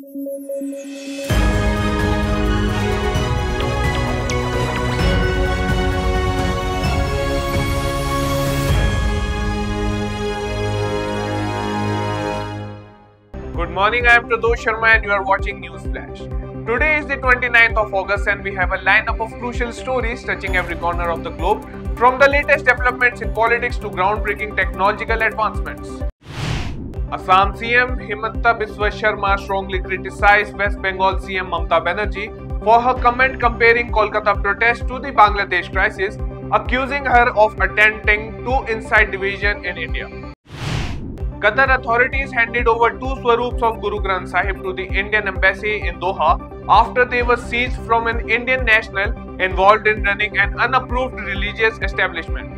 Good morning, I am Pradosh Sharma and you are watching News Flash. Today is the 29th of August and we have a lineup of crucial stories touching every corner of the globe, from the latest developments in politics to groundbreaking technological advancements. Assam CM Himanta Biswa Sharma strongly criticized West Bengal CM Mamata Banerjee for her comment comparing Kolkata protests to the Bangladesh crisis, accusing her of attempting to incite division in India. Qatar authorities handed over 2 swarups of Guru Granth Sahib to the Indian embassy in Doha after they were seized from an Indian national involved in running an unapproved religious establishment.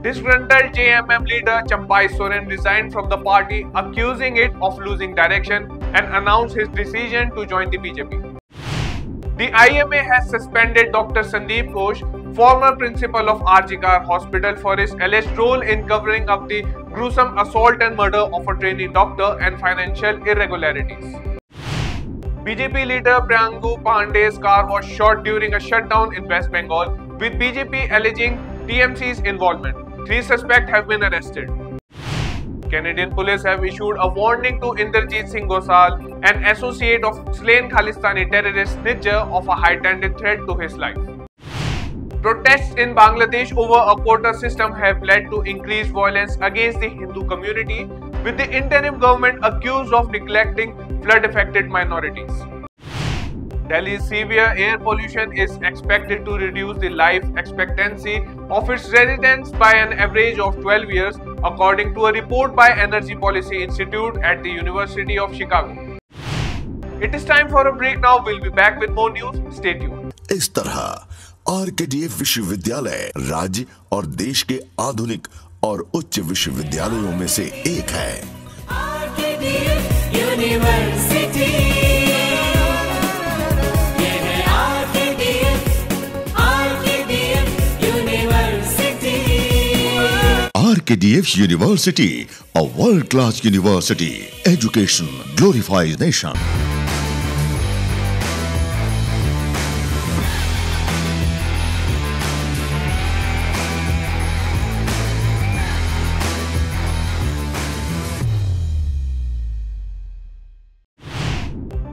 Disgruntled JMM leader Champai Soren resigned from the party, accusing it of losing direction, and announced his decision to join the BJP. The IMA has suspended Dr. Sandeep Ghosh, former principal of RG Kar Hospital, for his alleged role in covering up the gruesome assault and murder of a trainee doctor and financial irregularities. BJP leader Priyanka Pandey's car was shot during a shutdown in West Bengal, with BJP alleging TMC's involvement. 3 suspects have been arrested. Canadian police have issued a warning to Inderjeet Singh Gosal, an associate of slain Khalistani terrorist Nijjar, of a heightened threat to his life. Protests in Bangladesh over a quota system have led to increased violence against the Hindu community, with the interim government accused of neglecting flood-affected minorities. Delhi's severe air pollution is expected to reduce the life expectancy of its residents by an average of 12 years, according to a report by Energy Policy Institute at the University of Chicago. It is time for a break now. We'll be back with more news. Stay tuned. इस तरह RKDF विश्वविद्यालय राज्य और देश के आधुनिक और उच्च विश्वविद्यालयों में से एक है। RKDF यूनिवर्सिटी, ये है RKDF university. RKDF University, a world-class university. Education glorifies nation.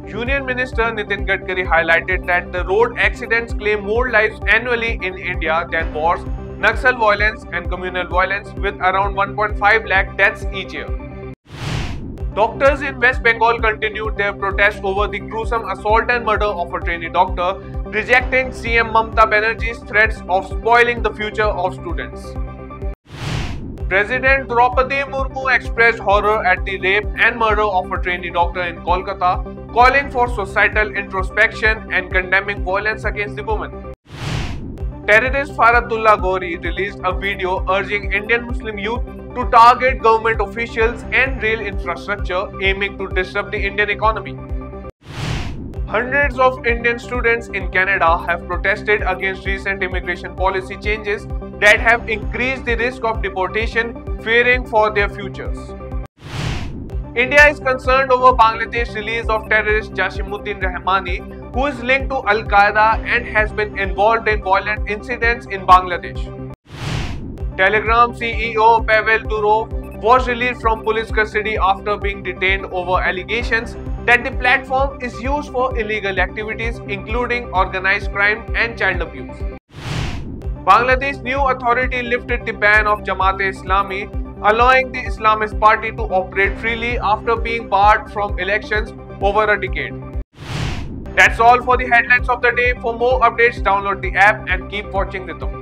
Union Minister Nitin Gadkari highlighted that the road accidents claim more lives annually in India than wars, Naxal violence and communal violence, with around 1.5 lakh deaths each year. Doctors in West Bengal continued their protest over the gruesome assault and murder of a trainee doctor, rejecting CM Mamata Banerjee's threats of spoiling the future of students. President Draupadi Murmu expressed horror at the rape and murder of a trainee doctor in Kolkata, calling for societal introspection and condemning violence against the woman. Terrorist Faradullah Gori released a video urging Indian Muslim youth to target government officials and rail infrastructure, aiming to disrupt the Indian economy. Hundreds of Indian students in Canada have protested against recent immigration policy changes that have increased the risk of deportation, fearing for their futures. India is concerned over Bangladesh's release of terrorist Jashimuddin Rahmani, who is linked to Al-Qaeda and has been involved in violent incidents in Bangladesh. Telegram CEO Pavel Durov was released from police custody after being detained over allegations that the platform is used for illegal activities including organized crime and child abuse. Bangladesh's new authority lifted the ban of Jamaat-e-Islami, allowing the Islamist party to operate freely after being barred from elections over a decade. That's all for the headlines of the day. For more updates, download the app and keep watching Rhythm.